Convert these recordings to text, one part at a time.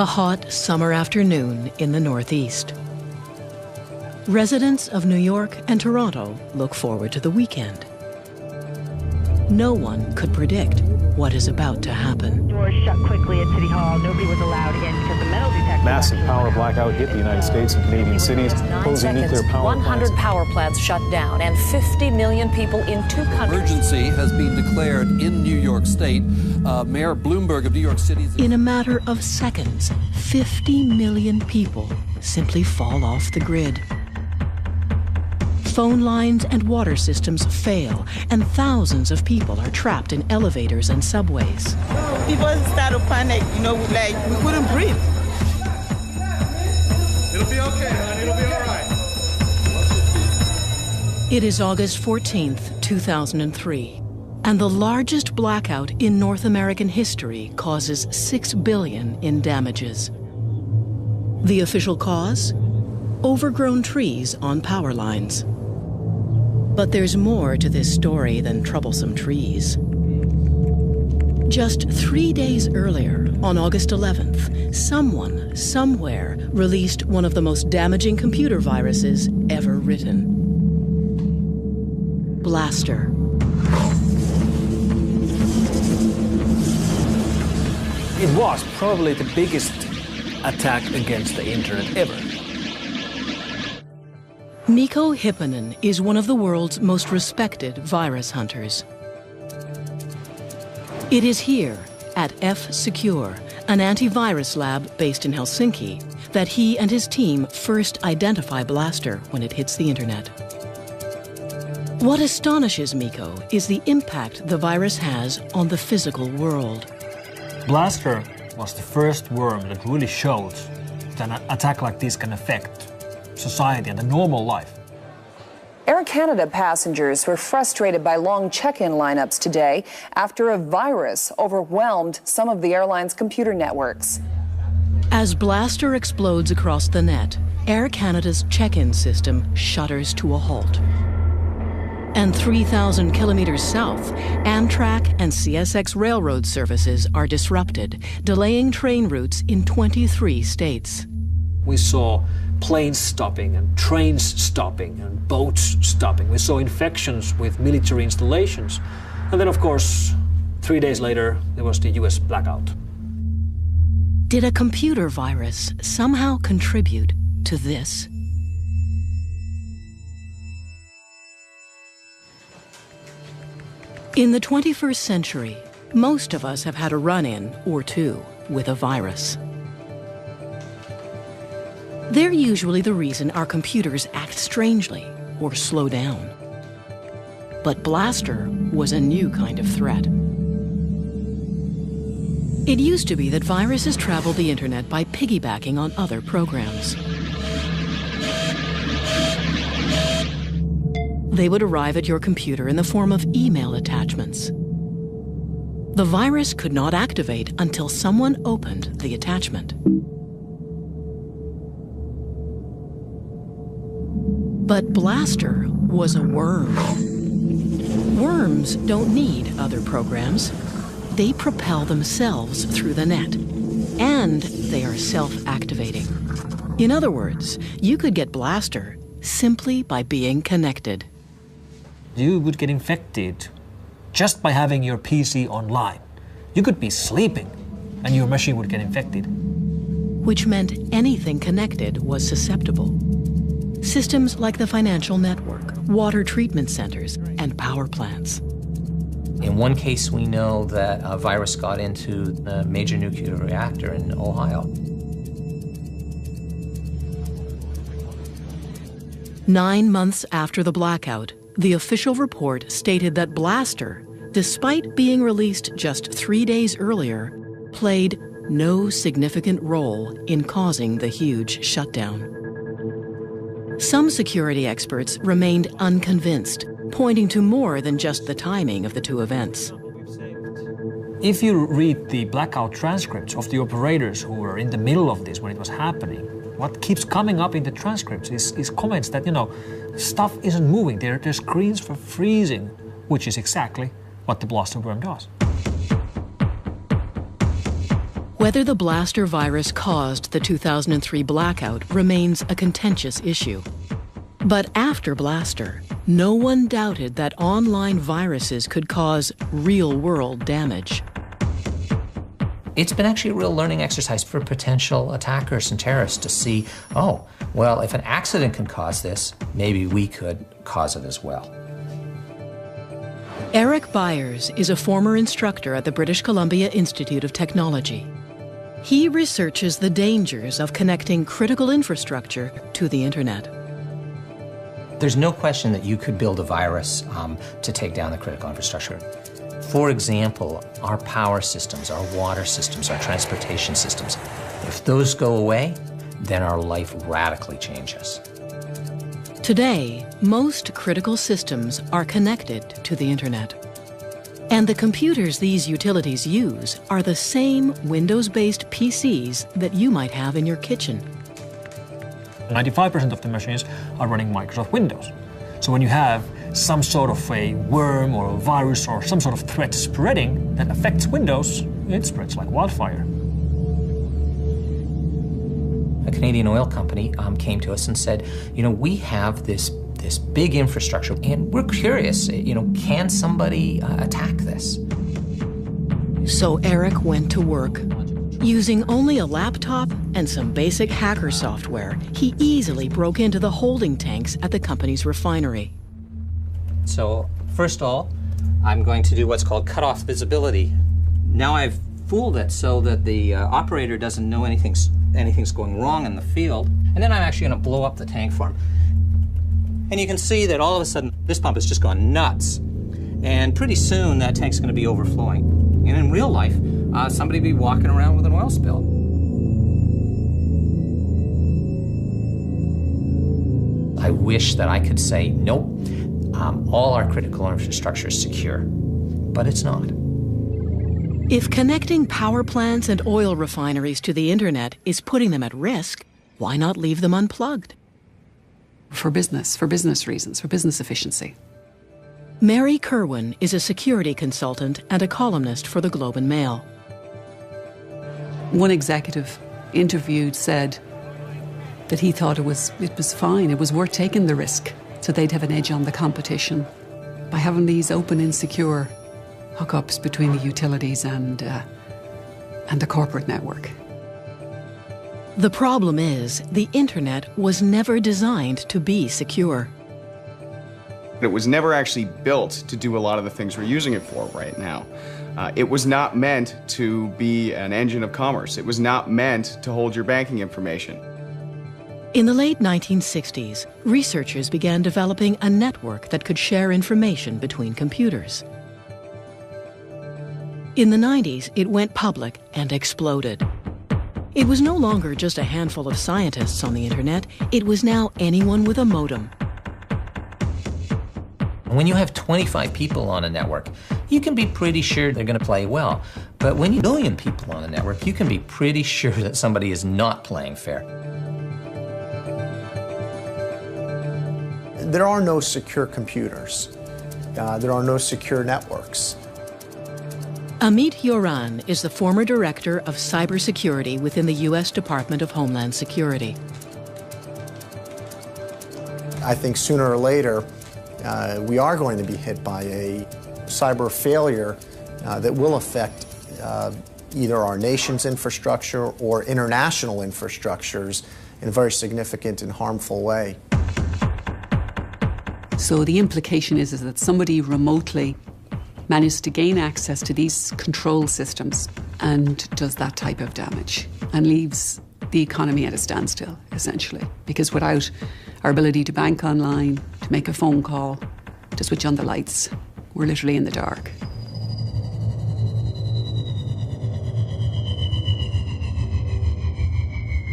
A hot summer afternoon in the Northeast. Residents of New York and Toronto look forward to the weekend. No one could predict what is about to happen. Doors shut quickly at City Hall. Nobody was allowed in because the metal detector... Massive power blackout hit the United States and Canadian cities, closing nuclear power plants. 100 power plants shut down and 50 million people in 2 countries. Emergency has been declared in New York State. Mayor Bloomberg of New York City... In a matter of seconds, 50 million people simply fall off the grid. Phone lines and water systems fail, and thousands of people are trapped in elevators and subways. People start to panic, like we couldn't breathe. It'll be okay, hon. It'll be all right. It is August 14th, 2003, and the largest blackout in North American history causes $6 billion in damages. The official cause? Overgrown trees on power lines. But there's more to this story than troublesome trees. Just 3 days earlier, on August 11th, someone, somewhere, released one of the most damaging computer viruses ever written. Blaster. It was probably the biggest attack against the internet ever. Mikko Hyppönen is one of the world's most respected virus hunters. It is here, at F-Secure, an antivirus lab based in Helsinki, that he and his team first identify Blaster when it hits the internet. What astonishes Mikko is the impact the virus has on the physical world. Blaster was the first worm that really showed that an attack like this can affect society and the normal life. Air Canada passengers were frustrated by long check-in lineups today after a virus overwhelmed some of the airline's computer networks. As Blaster explodes across the net, Air Canada's check-in system shudders to a halt. And 3,000 kilometers south, Amtrak and CSX railroad services are disrupted, delaying train routes in 23 states. We saw planes stopping and trains stopping and boats stopping. We saw infections with military installations. And then, of course, 3 days later, there was the US blackout. Did a computer virus somehow contribute to this? In the 21st century, most of us have had a run-in or two with a virus. They're usually the reason our computers act strangely or slow down. But Blaster was a new kind of threat. It used to be that viruses traveled the internet by piggybacking on other programs. They would arrive at your computer in the form of email attachments. The virus could not activate until someone opened the attachment. But Blaster was a worm. Worms don't need other programs. They propel themselves through the net, and they are self-activating. In other words, you could get Blaster simply by being connected. You would get infected just by having your PC online. You could be sleeping and your machine would get infected. Which meant anything connected was susceptible. Systems like the financial network, water treatment centers, and power plants. In one case, we know that a virus got into a major nuclear reactor in Ohio. 9 months after the blackout, the official report stated that Blaster, despite being released just 3 days earlier, played no significant role in causing the huge shutdown. Some security experts remained unconvinced, pointing to more than just the timing of the two events. If you read the blackout transcripts of the operators who were in the middle of this when it was happening, what keeps coming up in the transcripts is comments that, stuff isn't moving. Their screens were freezing, which is exactly what the Blaster worm does. Whether the Blaster virus caused the 2003 blackout remains a contentious issue. But after Blaster, no one doubted that online viruses could cause real-world damage. It's been actually a real learning exercise for potential attackers and terrorists to see, oh, well, if an accident can cause this, maybe we could cause it as well. Eric Byers is a former instructor at the British Columbia Institute of Technology. He researches the dangers of connecting critical infrastructure to the internet. There's no question that you could build a virus to take down the critical infrastructure. For example, our power systems, our water systems, our transportation systems. If those go away, then our life radically changes. Today, most critical systems are connected to the internet. And the computers these utilities use are the same Windows-based PCs that you might have in your kitchen. 95% of the machines are running Microsoft Windows. So when you have some sort of a worm or a virus or some sort of threat spreading that affects Windows, it spreads like wildfire. A Canadian oil company came to us and said, you know, we have this big infrastructure and we're curious, you know, can somebody attack this? So Eric went to work. Using only a laptop and some basic hacker software, he easily broke into the holding tanks at the company's refinery. So first of all, I'm going to do what's called cutoff visibility. Now I've fooled it so that the operator doesn't know anything's going wrong in the field. And then I'm actually going to blow up the tank for him. And you can see that all of a sudden this pump has just gone nuts. And pretty soon that tank's going to be overflowing. And in real life, somebody will be walking around with an oil spill. I wish that I could say, nope, all our critical infrastructure is secure, but it's not. If connecting power plants and oil refineries to the internet is putting them at risk, why not leave them unplugged? For business reasons, for business efficiency. Mary Kerwin is a security consultant and a columnist for the Globe and Mail. One executive interviewed said that he thought it was fine, it was worth taking the risk, so they'd have an edge on the competition by having these open and secure hookups between the utilities and the corporate network. The problem is, the internet was never designed to be secure. It was never actually built to do a lot of the things we're using it for right now. It was not meant to be an engine of commerce. It was not meant to hold your banking information. In the late 1960s, researchers began developing a network that could share information between computers. In the 90s, it went public and exploded. It was no longer just a handful of scientists on the internet, it was now anyone with a modem. When you have 25 people on a network, you can be pretty sure they're going to play well. But when you have a million people on a network, you can be pretty sure that somebody is not playing fair. There are no secure computers. There are no secure networks. Amit Yoran is the former director of cybersecurity within the U.S. Department of Homeland Security. I think sooner or later, we are going to be hit by a cyber failure that will affect either our nation's infrastructure or international infrastructures in a very significant and harmful way. So the implication is that somebody remotely managed to gain access to these control systems and does that type of damage and leaves the economy at a standstill, essentially. Because without our ability to bank online, to make a phone call, to switch on the lights, we're literally in the dark.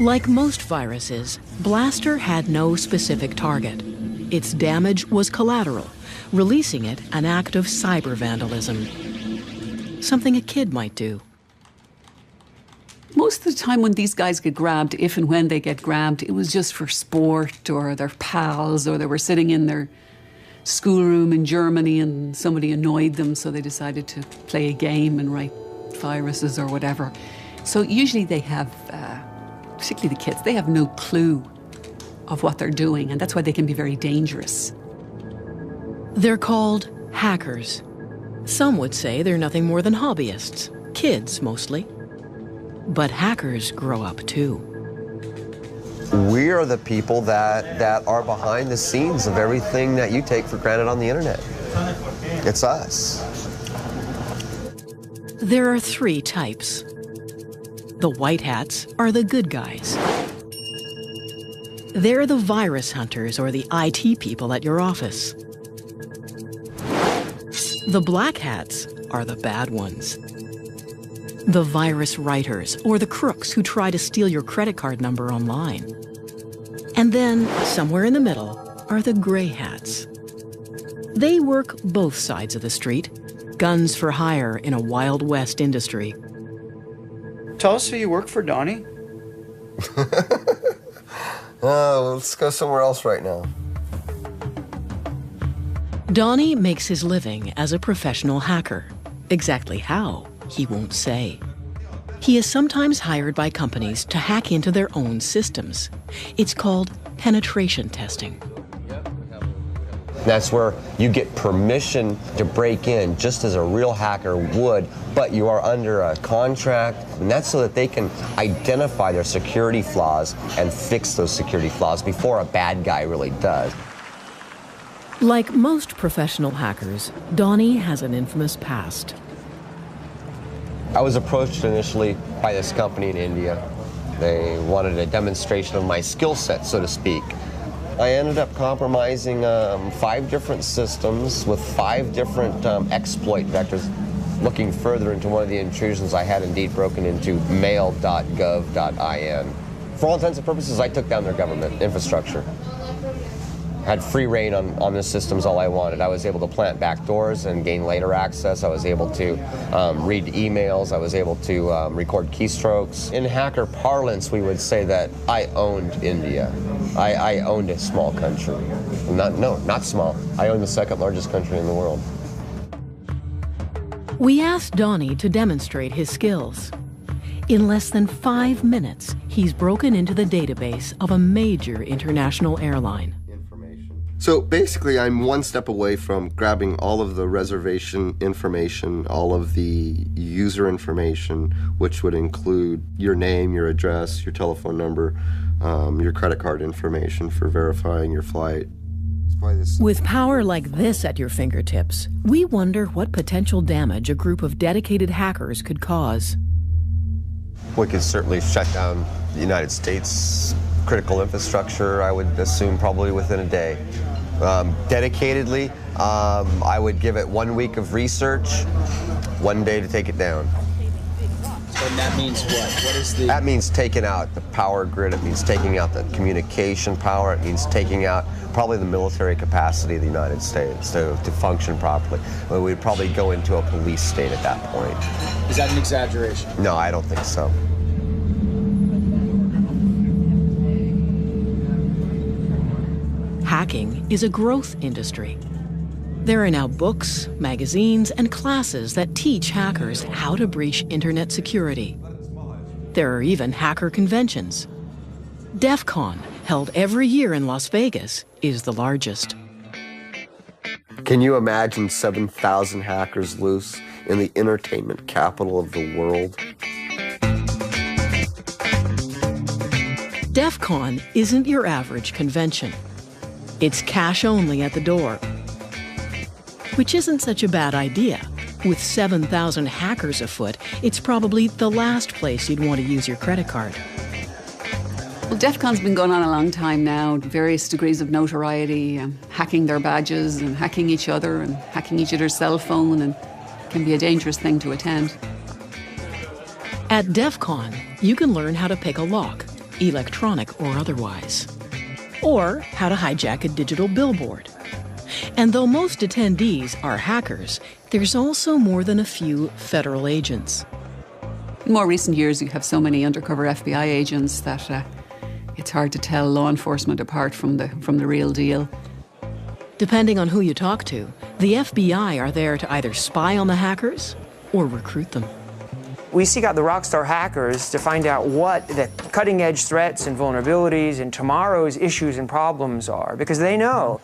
Like most viruses, Blaster had no specific target. Its damage was collateral, releasing it an act of cyber vandalism. Something a kid might do. Most of the time when these guys get grabbed, if and when they get grabbed, it was just for sport or their pals, or they were sitting in their schoolroom in Germany and somebody annoyed them, so they decided to play a game and write viruses or whatever. So usually they have, particularly the kids, they have no clue of what they're doing, and that's why they can be very dangerous. They're called hackers. Some would say they're nothing more than hobbyists, kids mostly. But hackers grow up too. We are the people that are behind the scenes of everything that you take for granted on the internet. It's us. There are three types. The white hats are the good guys. They're the virus hunters or the IT people at your office. The black hats are the bad ones. The virus writers or the crooks who try to steal your credit card number online. And then, somewhere in the middle, are the gray hats. They work both sides of the street, guns for hire in a Wild West industry. Tell us who you work for, Donnie. Let's go somewhere else right now. Donnie makes his living as a professional hacker. Exactly how, he won't say. He is sometimes hired by companies to hack into their own systems. It's called penetration testing. That's where you get permission to break in just as a real hacker would, but you are under a contract, and that's so that they can identify their security flaws and fix those security flaws before a bad guy really does. Like most professional hackers, Donnie has an infamous past. I was approached initially by this company in India. They wanted a demonstration of my skill set, so to speak. I ended up compromising 5 different systems with 5 different exploit vectors. Looking further into one of the intrusions, I had indeed broken into mail.gov.in. For all intents and purposes, I took down their government infrastructure. Had free reign on the systems all I wanted. I was able to plant backdoors and gain later access. I was able to read emails. I was able to record keystrokes. In hacker parlance, we would say that I owned India. I owned a small country. Not small. I owned the 2nd largest country in the world. We asked Donnie to demonstrate his skills. In less than 5 minutes, he's broken into the database of a major international airline. So basically, I'm one step away from grabbing all of the reservation information, all of the user information, which would include your name, your address, your telephone number, your credit card information for verifying your flight. With power like this at your fingertips, we wonder what potential damage a group of dedicated hackers could cause. We could certainly shut down the United States critical infrastructure, I would assume probably within a day. Dedicatedly, I would give it 1 week of research, 1 day to take it down. And that means what? What is the... That means taking out the power grid, it means taking out the communication power, it means taking out probably the military capacity of the United States to function properly. We'd probably go into a police state at that point. Is that an exaggeration? No, I don't think so. Hacking is a growth industry. There are now books, magazines, and classes that teach hackers how to breach internet security. There are even hacker conventions. DEF CON, held every year in Las Vegas, is the largest. Can you imagine 7,000 hackers loose in the entertainment capital of the world? DEF CON isn't your average convention. It's cash only at the door, which isn't such a bad idea. With 7,000 hackers afoot, it's probably the last place you'd want to use your credit card. Well, DEF CON's been going on a long time now, various degrees of notoriety, hacking their badges and hacking each other and hacking each other's cell phone, and can be a dangerous thing to attend. At DEF CON, you can learn how to pick a lock, electronic or otherwise, or how to hijack a digital billboard. And though most attendees are hackers, there's also more than a few federal agents. In more recent years, you have so many undercover FBI agents that it's hard to tell law enforcement apart from the real deal. Depending on who you talk to, the FBI are there to either spy on the hackers or recruit them. We seek out the rockstar hackers to find out what the cutting-edge threats and vulnerabilities and tomorrow's issues and problems are, because they know.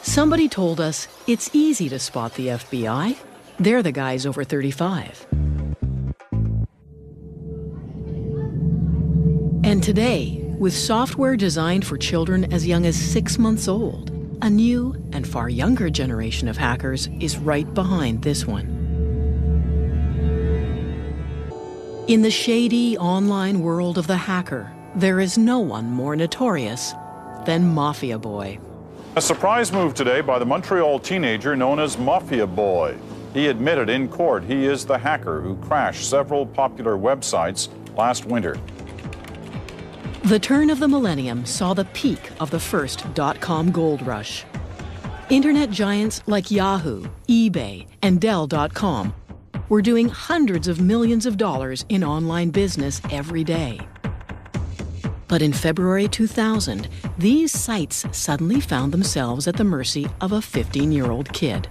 Somebody told us it's easy to spot the FBI. They're the guys over 35. And today, with software designed for children as young as 6 months old, a new and far younger generation of hackers is right behind this one. In the shady online world of the hacker, there is no one more notorious than Mafia Boy. A surprise move today by the Montreal teenager known as Mafia Boy. He admitted in court he is the hacker who crashed several popular websites last winter. The turn of the millennium saw the peak of the first .com gold rush. Internet giants like Yahoo, eBay, and Dell.com were doing hundreds of millions of dollars in online business every day. But in February 2000, these sites suddenly found themselves at the mercy of a 15-year-old kid.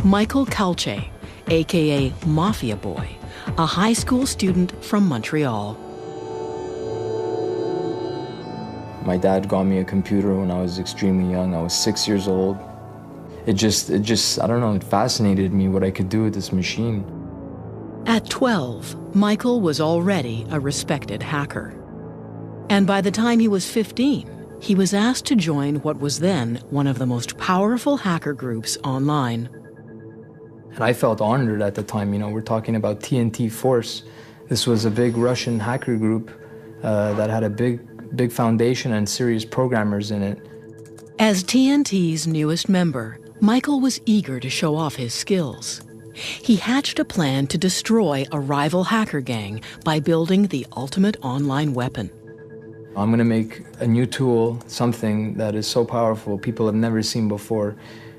Michael Calce, aka Mafia Boy, a high school student from Montreal. My dad got me a computer when I was extremely young. I was 6 years old. It just, I don't know, it fascinated me what I could do with this machine. At 12, Michael was already a respected hacker. And by the time he was 15, he was asked to join what was then one of the most powerful hacker groups online. And I felt honored at the time. You know, we're talking about TNT Force. This was a big Russian hacker group that had a big foundation and serious programmers in it. As TNT's newest member, Michael was eager to show off his skills. He hatched a plan to destroy a rival hacker gang by building the ultimate online weapon. I'm going to make a new tool, something that is so powerful people have never seen before,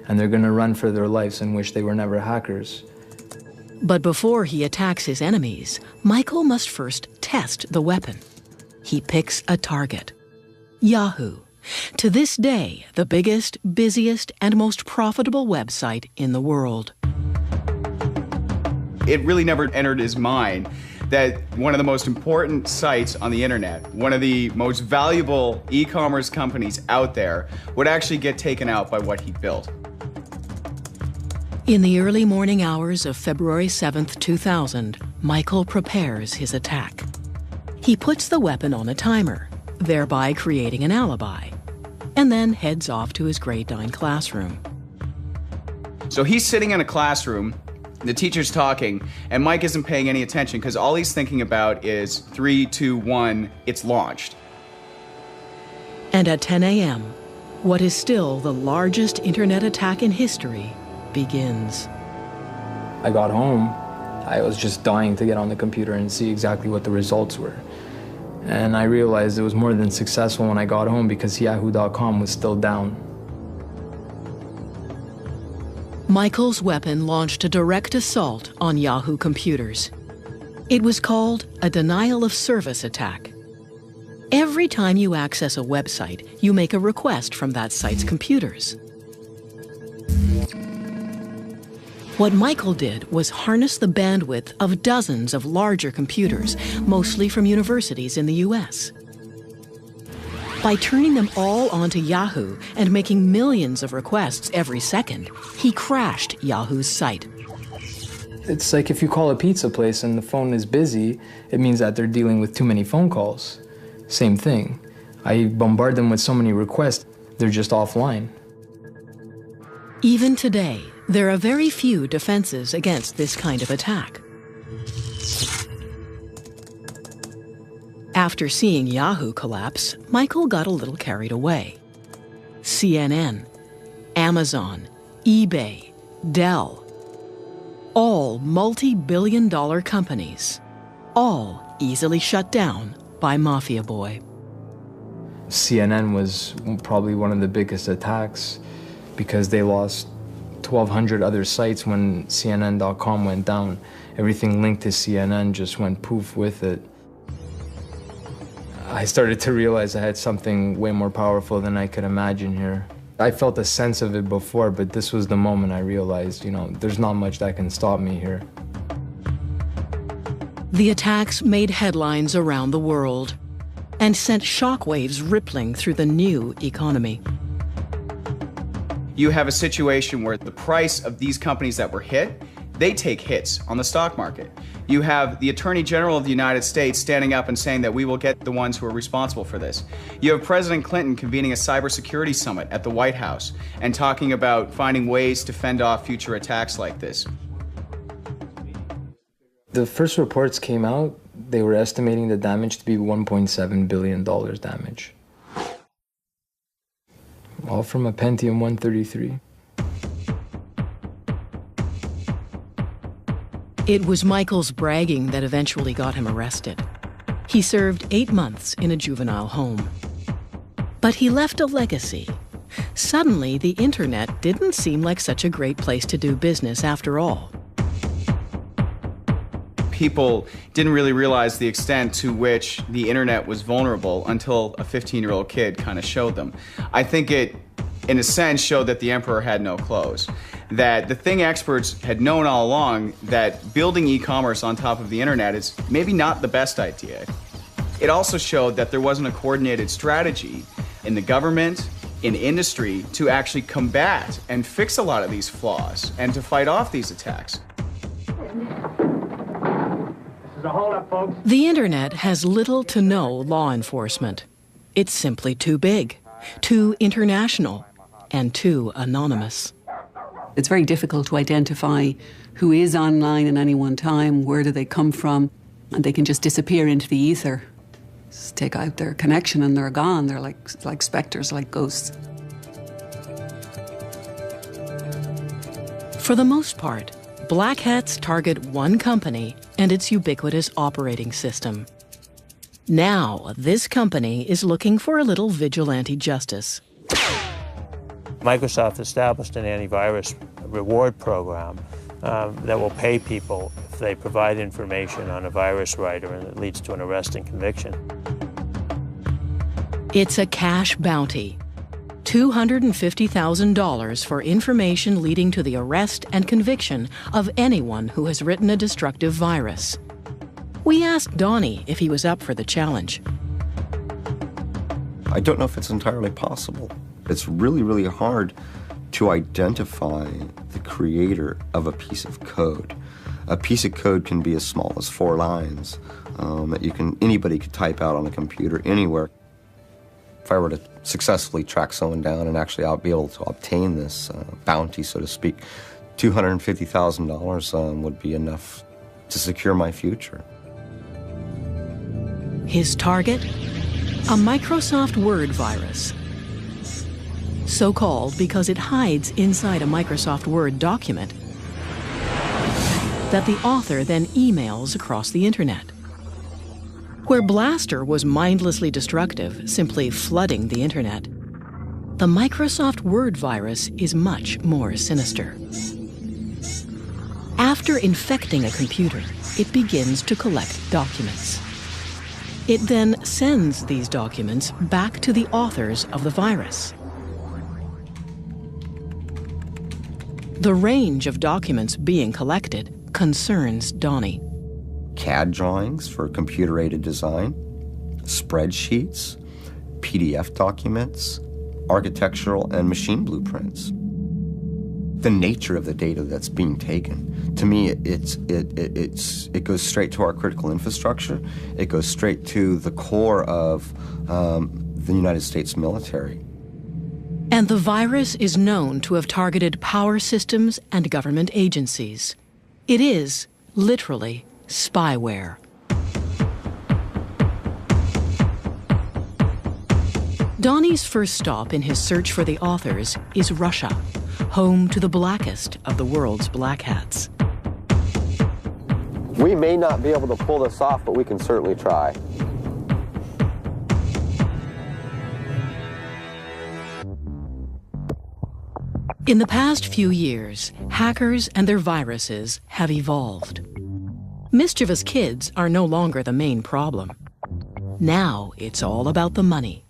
and they're going to run for their lives and wish they were never hackers. But before he attacks his enemies, Michael must first test the weapon. He picks a target: Yahoo. To this day, the biggest, busiest, and most profitable website in the world. It really never entered his mind that one of the most important sites on the internet, one of the most valuable e-commerce companies out there, would actually get taken out by what he built. In the early morning hours of February 7th, 2000, Michael prepares his attack. He puts the weapon on a timer, thereby creating an alibi, and then heads off to his grade 9 classroom. So he's sitting in a classroom, the teacher's talking, and Mike isn't paying any attention because all he's thinking about is 3, 2, 1, it's launched. And at 10 a.m., what is still the largest internet attack in history begins. I got home, I was just dying to get on the computer and see exactly what the results were. And I realized it was more than successful when I got home because Yahoo.com was still down. Michael's weapon launched a direct assault on Yahoo computers. It was called a denial of service attack. Every time you access a website, you make a request from that site's computers. What Michael did was harness the bandwidth of dozens of larger computers, mostly from universities in the US. By turning them all onto Yahoo and making millions of requests every second, he crashed Yahoo's site. It's like if you call a pizza place and the phone is busy, it means that they're dealing with too many phone calls. Same thing. I bombard them with so many requests, they're just offline. Even today, there are very few defenses against this kind of attack. After seeing Yahoo collapse, Michael got a little carried away. CNN, Amazon, eBay, Dell, all multi-billion-dollar companies, all easily shut down by Mafia Boy. CNN was probably one of the biggest attacks because they lost 1,200 other sites when CNN.com went down. Everything linked to CNN just went poof with it. I started to realize I had something way more powerful than I could imagine here. I felt a sense of it before, but this was the moment I realized, you know, there's not much that can stop me here. The attacks made headlines around the world and sent shockwaves rippling through the new economy. You have a situation where the price of these companies that were hit, they take hits on the stock market. You have the Attorney General of the United States standing up and saying that we will get the ones who are responsible for this. You have President Clinton convening a cybersecurity summit at the White House and talking about finding ways to fend off future attacks like this. The first reports came out, they were estimating the damage to be $1.7 billion damage. All from a Pentium 133. It was Michael's bragging that eventually got him arrested. He served 8 months in a juvenile home. But he left a legacy. Suddenly, the internet didn't seem like such a great place to do business after all. People didn't really realize the extent to which the internet was vulnerable until a 15-year-old kid kind of showed them. I think it, in a sense, showed that the emperor had no clothes. That the thing experts had known all along, that building e-commerce on top of the internet is maybe not the best idea. It also showed that there wasn't a coordinated strategy in the government, in industry, to actually combat and fix a lot of these flaws and to fight off these attacks. The internet has little to no law enforcement. It's simply too big, too international, and too anonymous. It's very difficult to identify who is online at any one time, where do they come from, and they can just disappear into the ether. Just take out their connection and they're gone. They're like specters, like ghosts. For the most part, black hats target one company and its ubiquitous operating system. Now, this company is looking for a little vigilante justice. Microsoft established an antivirus reward program that will pay people if they provide information on a virus writer and it leads to an arrest and conviction. It's a cash bounty. $250,000 for information leading to the arrest and conviction of anyone who has written a destructive virus. We asked Donnie if he was up for the challenge. I don't know if it's entirely possible. It's really, really hard to identify the creator of a piece of code. A piece of code can be as small as 4 lines that anybody could type out on a computer anywhere. If I were to successfully track someone down and actually be able to obtain this bounty, so to speak, $250,000 would be enough to secure my future. His target? A Microsoft Word virus. So called because it hides inside a Microsoft Word document that the author then emails across the internet. Where Blaster was mindlessly destructive, simply flooding the internet, the Microsoft Word virus is much more sinister. After infecting a computer, it begins to collect documents. It then sends these documents back to the authors of the virus. The range of documents being collected concerns Donnie. CAD drawings for computer-aided design, spreadsheets, PDF documents, architectural and machine blueprints. The nature of the data that's being taken, to me, it goes straight to our critical infrastructure. It goes straight to the core of the United States military. And the virus is known to have targeted power systems and government agencies. It is, literally, spyware. Donnie's first stop in his search for the authors is Russia, home to the blackest of the world's black hats. We may not be able to pull this off, but we can certainly try. In the past few years, hackers and their viruses have evolved. Mischievous kids are no longer the main problem. Now it's all about the money.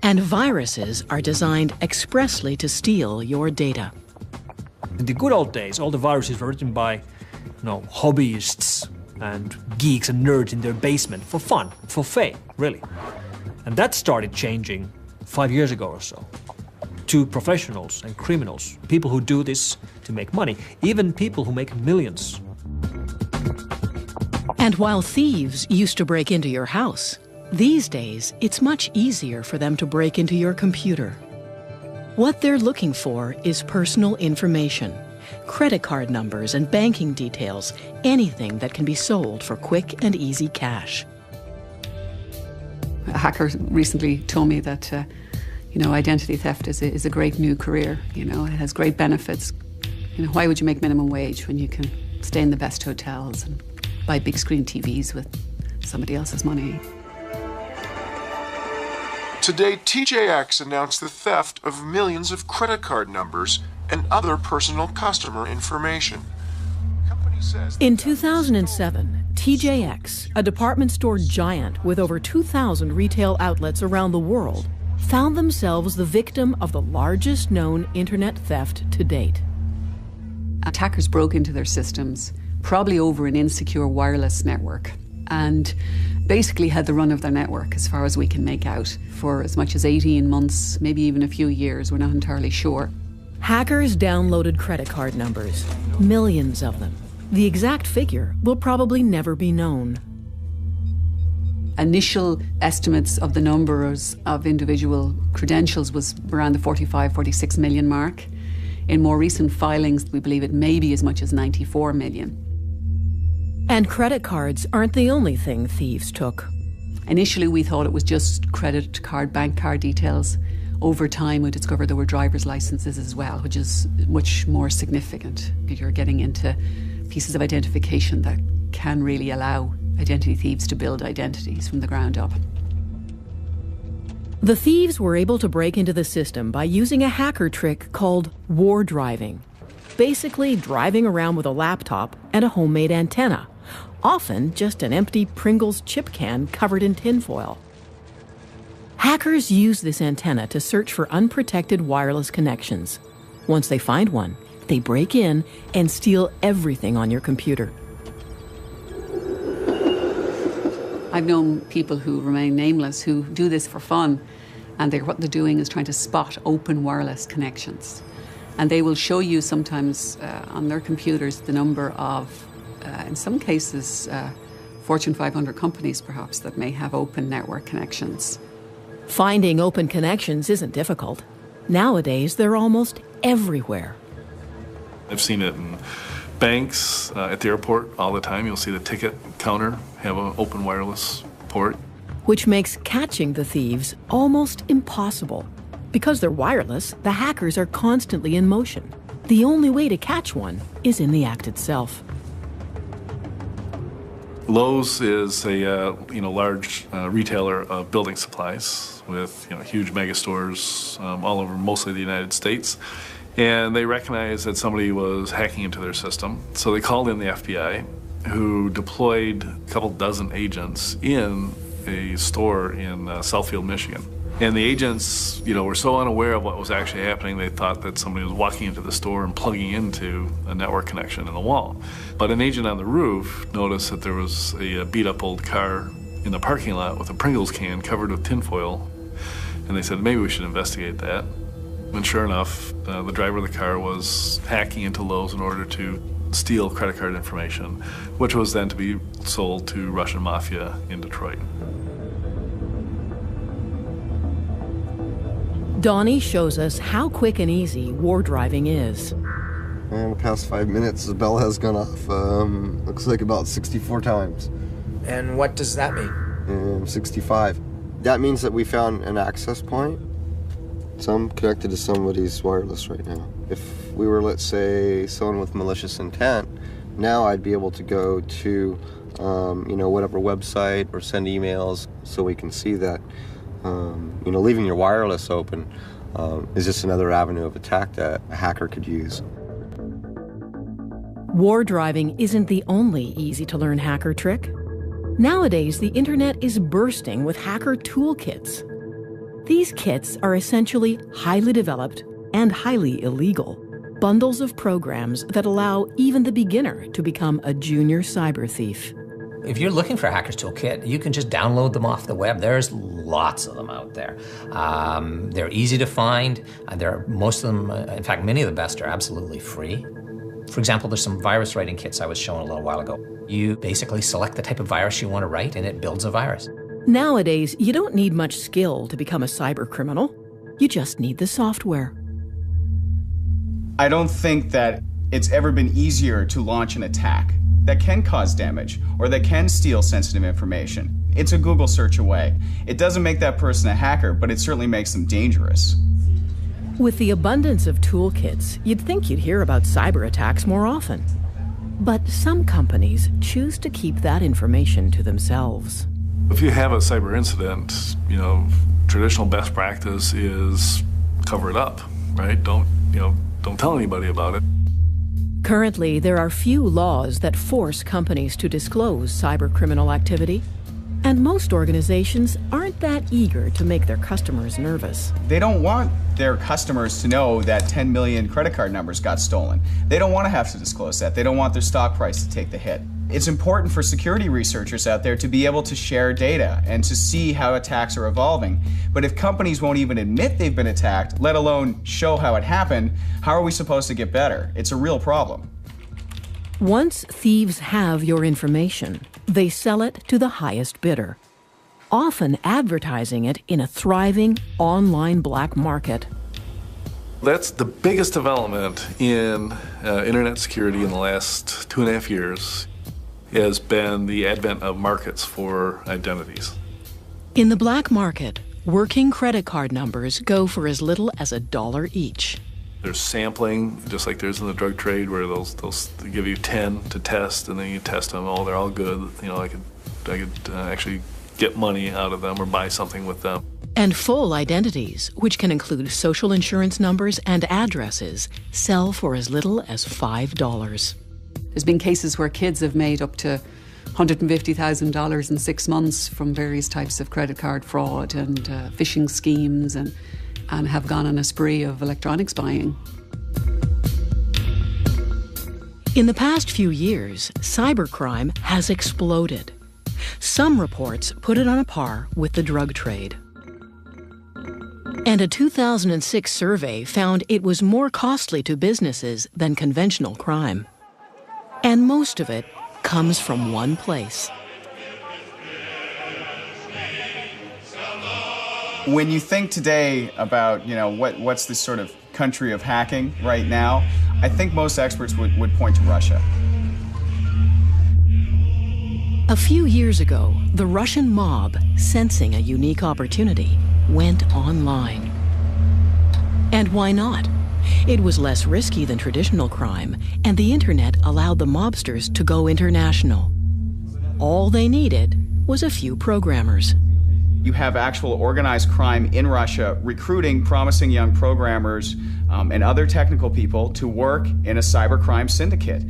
And viruses are designed expressly to steal your data. In the good old days, all the viruses were written by, hobbyists, and geeks and nerds in their basement for fun, for fame, really. And that started changing 5 years ago or so. To professionals and criminals, people who do this to make money, even people who make millions. And while thieves used to break into your house, these days it's much easier for them to break into your computer. What they're looking for is personal information, credit card numbers and banking details, anything that can be sold for quick and easy cash. A hacker recently told me that identity theft is a great new career. It has great benefits. Why would you make minimum wage when you can stay in the best hotels and buy big screen TVs with somebody else's money? Today, TJX announced the theft of millions of credit card numbers and other personal customer information. In 2007, TJX, a department store giant with over 2,000 retail outlets around the world, found themselves the victim of the largest known internet theft to date. Attackers broke into their systems, probably over an insecure wireless network, and basically had the run of their network as far as we can make out for as much as 18 months, maybe even a few years, we're not entirely sure. Hackers downloaded credit card numbers, millions of them. The exact figure will probably never be known. Initial estimates of the numbers of individual credentials was around the 45, 46 million mark. In more recent filings, we believe it may be as much as 94 million. And credit cards aren't the only thing thieves took. Initially, we thought it was just credit card, bank card details. Over time, we discovered there were driver's licenses as well, which is much more significant. You're getting into pieces of identification that can really allow identity thieves to build identities from the ground up. The thieves were able to break into the system by using a hacker trick called war driving. Basically driving around with a laptop and a homemade antenna, often just an empty Pringles chip can covered in tinfoil. Hackers use this antenna to search for unprotected wireless connections. Once they find one, they break in and steal everything on your computer. I've known people who remain nameless who do this for fun, and what they're doing is trying to spot open wireless connections. And they will show you sometimes on their computers the number of, in some cases, Fortune 500 companies perhaps that may have open network connections. Finding open connections isn't difficult. Nowadays, they're almost everywhere. I've seen it in banks, at the airport all the time. You'll see the ticket counter have an open wireless port. Which makes catching the thieves almost impossible. Because they're wireless, the hackers are constantly in motion. The only way to catch one is in the act itself. Lowe's is a large retailer of building supplies with huge mega stores all over mostly the United States. And they recognized that somebody was hacking into their system. So they called in the FBI, who deployed a couple dozen agents in a store in Southfield, Michigan. And the agents, were so unaware of what was actually happening, they thought that somebody was walking into the store and plugging into a network connection in the wall. But an agent on the roof noticed that there was a beat-up old car in the parking lot with a Pringles can covered with tinfoil. And they said, maybe we should investigate that. And sure enough, the driver of the car was hacking into Lowe's in order to steal credit card information, which was then to be sold to Russian mafia in Detroit. Donnie shows us how quick and easy war driving is. In the past 5 minutes, the bell has gone off, looks like about 64 times. And what does that mean? 65. That means that we found an access point. So I'm connected to somebody's wireless right now. If we were, let's say, someone with malicious intent, now I'd be able to go to, whatever website or send emails so we can see that, leaving your wireless open is just another avenue of attack that a hacker could use. War driving isn't the only easy-to-learn hacker trick. Nowadays, the internet is bursting with hacker toolkits. These kits are essentially highly developed and highly illegal bundles of programs that allow even the beginner to become a junior cyber thief. If you're looking for a hacker's toolkit, you can just download them off the web. There's lots of them out there. They're easy to find. Most of them, in fact, many of the best are absolutely free. For example, there's some virus writing kits I was showing a little while ago. You basically select the type of virus you want to write, and it builds a virus. Nowadays, you don't need much skill to become a cyber criminal. You just need the software. I don't think that it's ever been easier to launch an attack that can cause damage or that can steal sensitive information. It's a Google search away. It doesn't make that person a hacker, but it certainly makes them dangerous. With the abundance of toolkits, you'd think you'd hear about cyber attacks more often. But some companies choose to keep that information to themselves. If you have a cyber incident, traditional best practice is cover it up, right? Don't tell anybody about it. Currently, there are few laws that force companies to disclose cyber criminal activity, and most organizations aren't that eager to make their customers nervous. They don't want their customers to know that 10 million credit card numbers got stolen. They don't want to have to disclose that. They don't want their stock price to take the hit. It's important for security researchers out there to be able to share data and to see how attacks are evolving. But if companies won't even admit they've been attacked, let alone show how it happened, how are we supposed to get better? It's a real problem. Once thieves have your information, they sell it to the highest bidder, often advertising it in a thriving online black market. That's the biggest development in internet security in the last 2.5 years. Has been the advent of markets for identities. In the black market, working credit card numbers go for as little as $1 each. There's sampling, just like there's in the drug trade, where they'll give you 10 to test, and then you test them. Oh, they're all good. I could actually get money out of them or buy something with them. And full identities, which can include social insurance numbers and addresses, sell for as little as $5. There's been cases where kids have made up to $150,000 in 6 months from various types of credit card fraud and phishing schemes and have gone on a spree of electronics buying. In the past few years, cybercrime has exploded. Some reports put it on a par with the drug trade. And a 2006 survey found it was more costly to businesses than conventional crime. And most of it comes from one place. When you think today about, what's this sort of country of hacking right now, I think most experts would point to Russia. A few years ago, the Russian mob, sensing a unique opportunity, went online. And why not? It was less risky than traditional crime, and the internet allowed the mobsters to go international. All they needed was a few programmers. You have actual organized crime in Russia recruiting promising young programmers and other technical people to work in a cybercrime syndicate.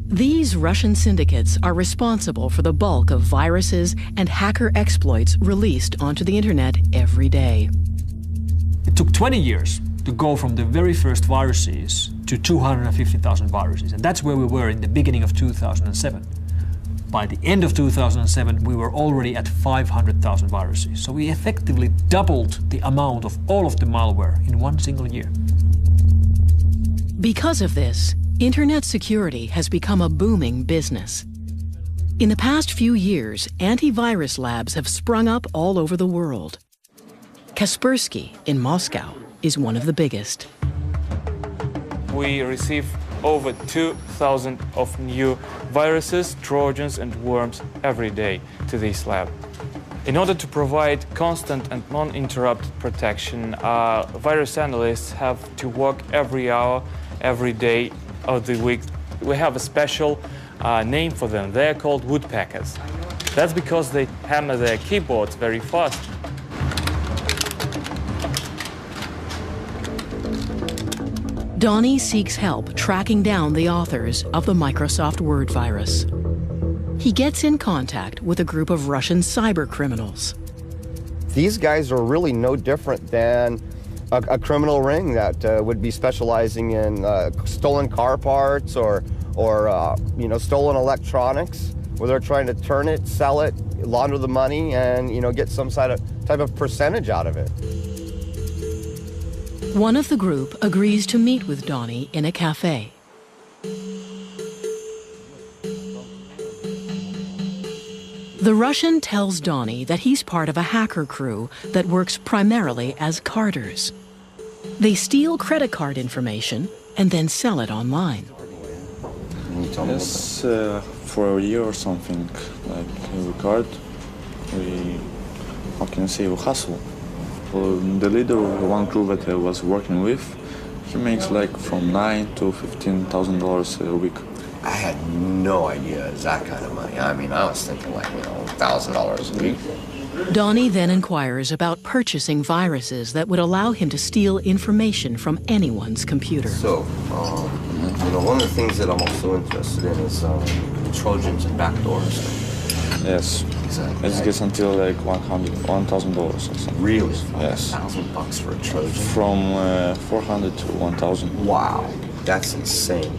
These Russian syndicates are responsible for the bulk of viruses and hacker exploits released onto the internet every day. It took 20 years to go from the very first viruses to 250,000 viruses. And that's where we were in the beginning of 2007. By the end of 2007, we were already at 500,000 viruses. So we effectively doubled the amount of all of the malware in one single year. Because of this, internet security has become a booming business. In the past few years, antivirus labs have sprung up all over the world. Kaspersky in Moscow is one of the biggest. We receive over 2,000 of new viruses, trojans and worms every day to this lab. In order to provide constant and non-interrupted protection, virus analysts have to work every hour, every day of the week. We have a special name for them. They're called woodpeckers. That's because they hammer their keyboards very fast. Donnie seeks help tracking down the authors of the Microsoft Word virus. He gets in contact with a group of Russian cyber criminals. These guys are really no different than a criminal ring that would be specializing in stolen car parts or stolen electronics. where they're trying to turn it, sell it, launder the money, and get some type of percentage out of it. One of the group agrees to meet with Donnie in a cafe. The Russian tells Donnie that he's part of a hacker crew that works primarily as carders. They steal credit card information and then sell it online. Yes, for a year or something, like we card, how can I say, we hustle. The leader of the one crew that I was working with, he makes like from $9,000 to $15,000 a week. I had no idea it was that kind of money. I mean, I was thinking like, $1,000 a week. Donnie then inquires about purchasing viruses that would allow him to steal information from anyone's computer. So, one of the things that I'm also interested in is Trojans and backdoors. Yes, exactly. It gets until like $1,000 or something. Really? Yes. $1,000 for a Trojan? From 400 to 1,000. Wow, that's insane.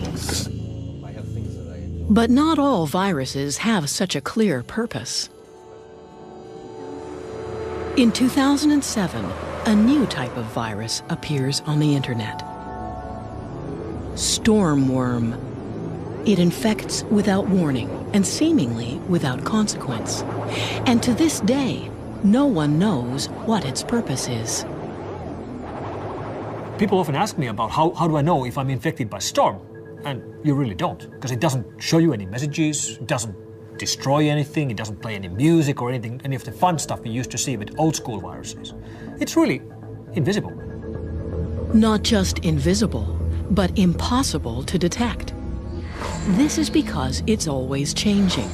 But not all viruses have such a clear purpose. In 2007, a new type of virus appears on the internet. Stormworm. It infects without warning and seemingly without consequence. And to this day, no one knows what its purpose is. People often ask me about how do I know if I'm infected by Storm? And you really don't, because it doesn't show you any messages, it doesn't destroy anything, it doesn't play any music or anything, any of the fun stuff we used to see with old school viruses. It's really invisible. Not just invisible, but impossible to detect. This is because it's always changing.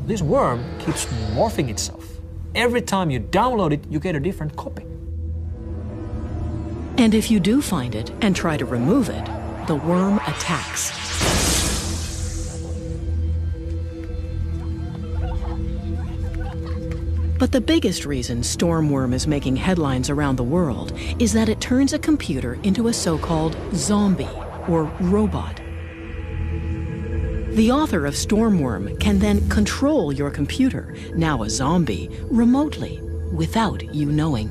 This worm keeps morphing itself. Every time you download it, you get a different copy. And if you do find it and try to remove it, the worm attacks. But the biggest reason Stormworm is making headlines around the world is that it turns a computer into a so-called zombie or robot. The author of Stormworm can then control your computer, now a zombie, remotely, without you knowing.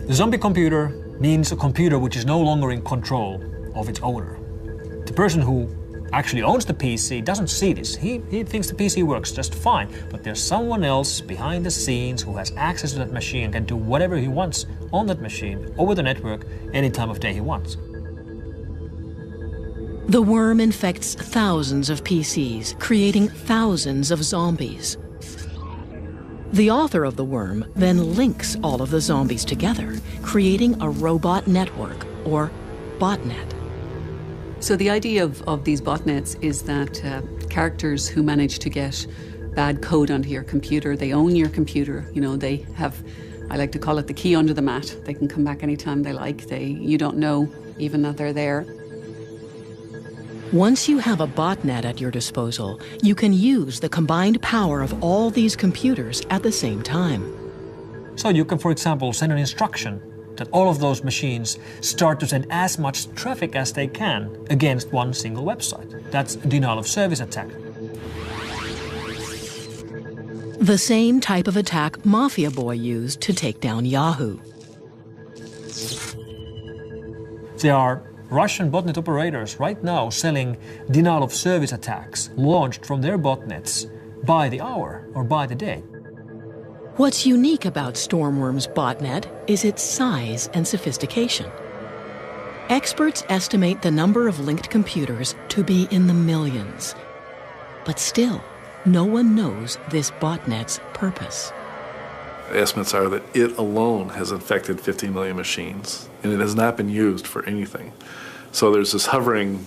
The zombie computer means a computer which is no longer in control of its owner. The person who actually owns the PC doesn't see this. He thinks the PC works just fine, but there's someone else behind the scenes who has access to that machine and can do whatever he wants on that machine, over the network, any time of day he wants. The worm infects thousands of PCs, creating thousands of zombies. The author of the worm then links all of the zombies together, creating a robot network, or botnet. So the idea of these botnets is that characters who manage to get bad code onto your computer, they own your computer, they have, I like to call it the key under the mat. They can come back anytime they like. You don't know even that they're there. Once you have a botnet at your disposal, you can use the combined power of all these computers at the same time. So you can, for example, send an instruction that all of those machines start to send as much traffic as they can against one single website. That's a denial of service attack. The same type of attack Mafia Boy used to take down Yahoo. There are Russian botnet operators right now selling denial of service attacks launched from their botnets by the hour or by the day. What's unique about Stormworm's botnet is its size and sophistication. Experts estimate the number of linked computers to be in the millions. But still, no one knows this botnet's purpose. Estimates are that it alone has infected 50 million machines, and it has not been used for anything. So there's this hovering,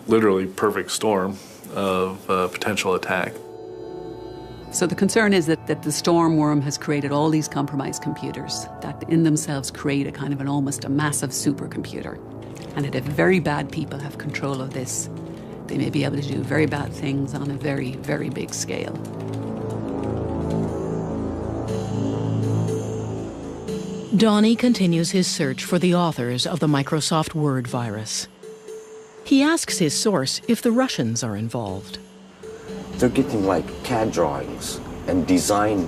literally perfect storm of potential attack. So the concern is that the Stormworm has created all these compromised computers that in themselves create a kind of almost a massive supercomputer. And that if very bad people have control of this, they may be able to do very bad things on a very, very big scale. Donnie continues his search for the authors of the Microsoft Word virus. He asks his source if the Russians are involved. they're getting like CAD drawings and design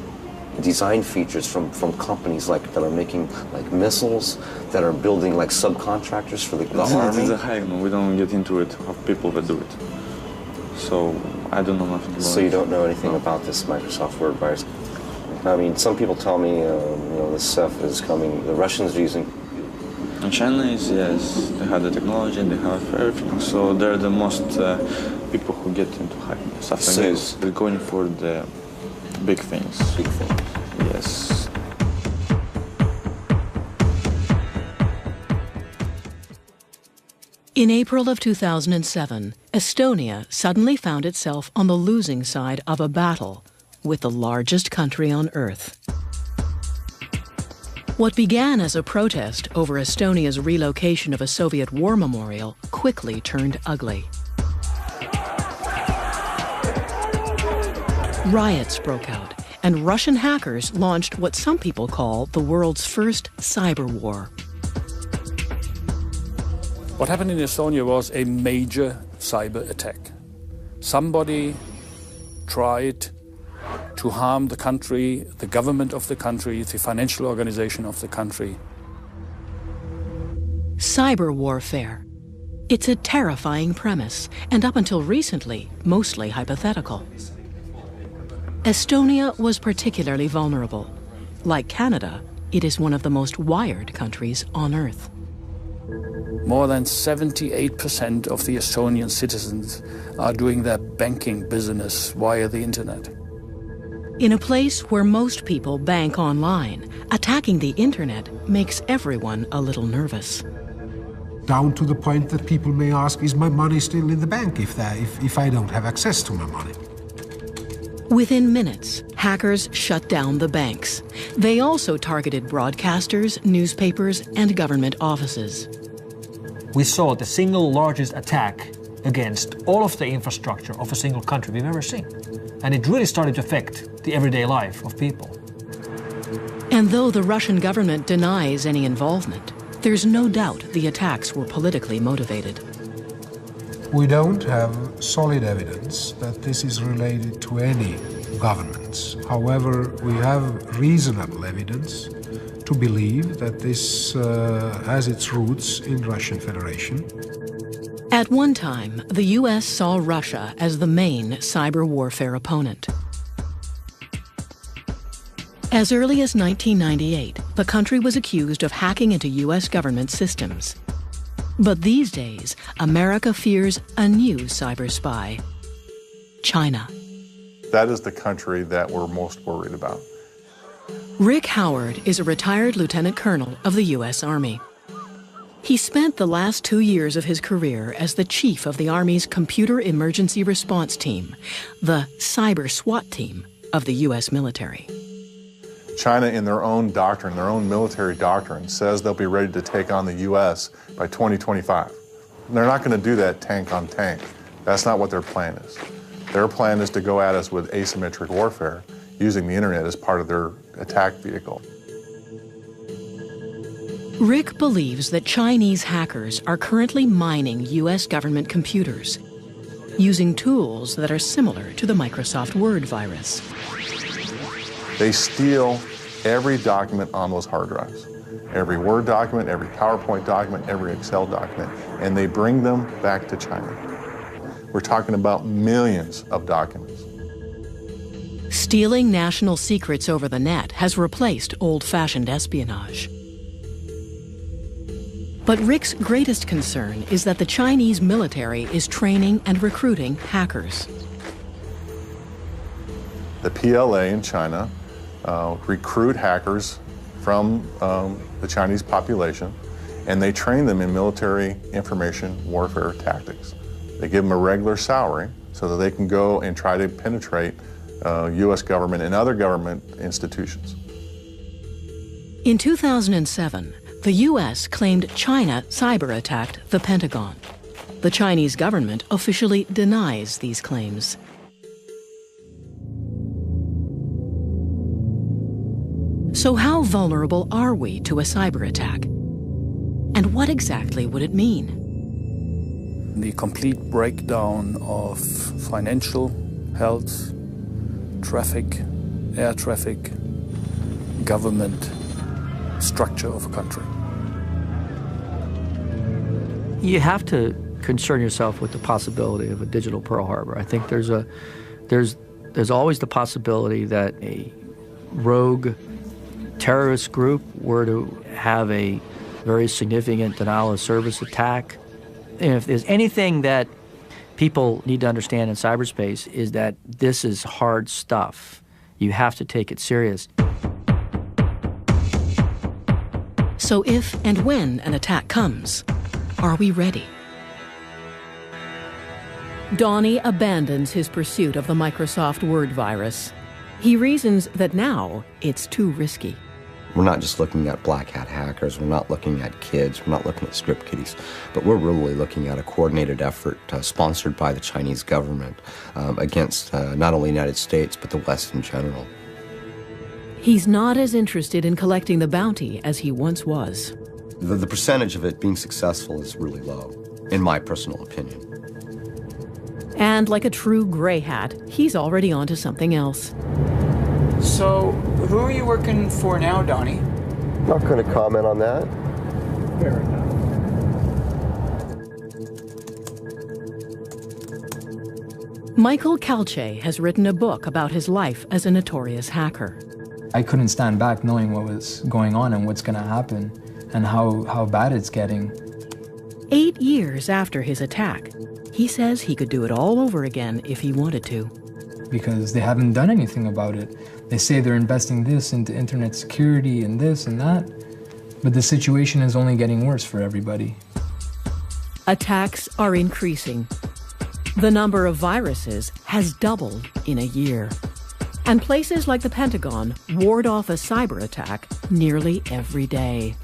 features from companies like that are making like missiles, that are building like subcontractors for the army. It's a hack. We don't get into it of people that do it. So I don't know nothing about it. So you don't know anything about this Microsoft Word virus? I mean, some people tell me, this stuff is coming. The Russians are using. And China is, yes, they have the technology and they have everything. So they're the most people who get into hacking stuff like this. They're going for the big things. Big things. Yes. In April of 2007, Estonia suddenly found itself on the losing side of a battle with the largest country on Earth. What began as a protest over Estonia's relocation of a Soviet war memorial quickly turned ugly. Riots broke out, and Russian hackers launched what some people call the world's first cyber war. What happened in Estonia was a major cyber attack. Somebody tried to harm the country, the government of the country, the financial organization of the country. Cyber warfare. It's a terrifying premise, and up until recently, mostly hypothetical. Estonia was particularly vulnerable. Like Canada, it is one of the most wired countries on Earth. More than 78% of the Estonian citizens are doing their banking business via the internet. In a place where most people bank online, attacking the internet makes everyone a little nervous. Down to the point that people may ask, is my money still in the bank if I don't have access to my money? Within minutes, hackers shut down the banks. They also targeted broadcasters, newspapers, and government offices. We saw the single largest attack against all of the infrastructure of a single country we've ever seen. And it really started to affect the everyday life of people. And though the Russian government denies any involvement, there's no doubt the attacks were politically motivated. We don't have solid evidence that this is related to any governments. However, we have reasonable evidence to believe that this has its roots in Russian Federation. At one time, the U.S. saw Russia as the main cyber warfare opponent. As early as 1998, the country was accused of hacking into U.S. government systems. But these days, America fears a new cyber spy: China. That is the country that we're most worried about. Rick Howard is a retired lieutenant colonel of the U.S. Army. He spent the last 2 years of his career as the chief of the Army's Computer Emergency Response Team, the cyber SWAT team of the U.S. military. China, in their own doctrine, their own military doctrine, says they'll be ready to take on the U.S. by 2025. They're not going to do that tank on tank. That's not what their plan is. Their plan is to go at us with asymmetric warfare, using the internet as part of their attack vehicle. Rick believes that Chinese hackers are currently mining U.S. government computers, using tools that are similar to the Microsoft Word virus. They steal every document on those hard drives. Every Word document, every PowerPoint document, every Excel document, and they bring them back to China. We're talking about millions of documents. Stealing national secrets over the net has replaced old-fashioned espionage. But Rick's greatest concern is that the Chinese military is training and recruiting hackers. The PLA in China recruit hackers from the Chinese population, and they train them in military information warfare tactics. They give them a regular salary so that they can go and try to penetrate U.S. government and other government institutions. In 2007, the U.S. claimed China cyber-attacked the Pentagon. The Chinese government officially denies these claims. So how vulnerable are we to a cyber attack? And what exactly would it mean? The complete breakdown of financial health, traffic, air traffic, government, structure of a country. You have to concern yourself with the possibility of a digital Pearl Harbor. I think there's always the possibility that a rogue terrorist group were to have a very significant denial of service attack. And if there's anything that people need to understand in cyberspace is that this is hard stuff. You have to take it serious. So if and when an attack comes, are we ready? Donnie abandons his pursuit of the Microsoft Word virus. He reasons that now it's too risky. We're not just looking at black hat hackers, we're not looking at kids, we're not looking at script kiddies, but we're really looking at a coordinated effort sponsored by the Chinese government against not only the United States, but the West in general. He's not as interested in collecting the bounty as he once was. The percentage of it being successful is really low, in my personal opinion. And like a true gray hat, he's already onto something else. So, who are you working for now, Donnie? Not going to comment on that. Fair enough. Michael Calce has written a book about his life as a notorious hacker. I couldn't stand back knowing what was going on and what's going to happen and how bad it's getting. 8 years after his attack, he says he could do it all over again if he wanted to. Because they haven't done anything about it. They say they're investing this into internet security and this and that, but the situation is only getting worse for everybody. Attacks are increasing. The number of viruses has doubled in a year. And places like the Pentagon ward off a cyber attack nearly every day.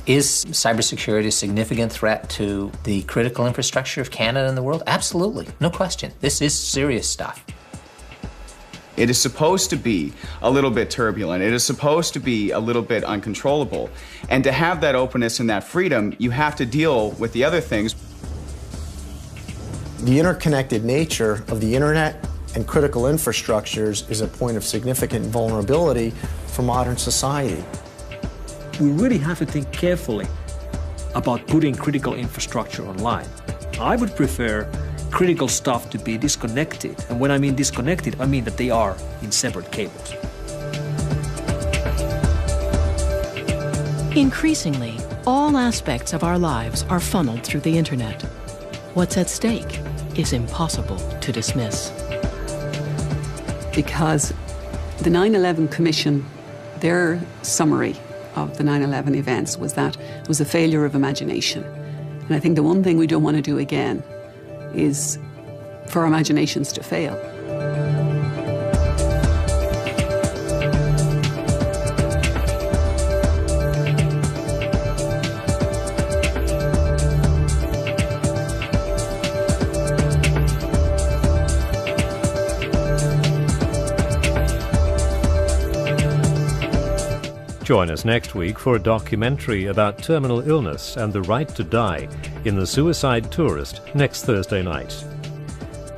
Is cybersecurity a significant threat to the critical infrastructure of Canada and the world? Absolutely, no question. This is serious stuff. It is supposed to be a little bit turbulent. It is supposed to be a little bit uncontrollable. And to have that openness and that freedom, you have to deal with the other things. The interconnected nature of the internet and critical infrastructures is a point of significant vulnerability for modern society. We really have to think carefully about putting critical infrastructure online. I would prefer critical stuff to be disconnected. And when I mean disconnected, I mean that they are in separate cables. Increasingly, all aspects of our lives are funneled through the internet. What's at stake is impossible to dismiss. Because the 9/11 Commission, their summary of the 9/11 events was that it was a failure of imagination. And I think the one thing we don't want to do again is for our imaginations to fail. Join us next week for a documentary about terminal illness and the right to die in The Suicide Tourist next Thursday night.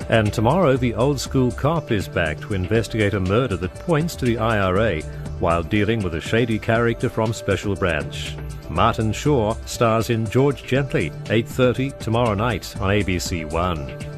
And tomorrow, the old school cop is back to investigate a murder that points to the IRA while dealing with a shady character from Special Branch. Martin Shaw stars in George Gently, 8:30 tomorrow night on ABC 1.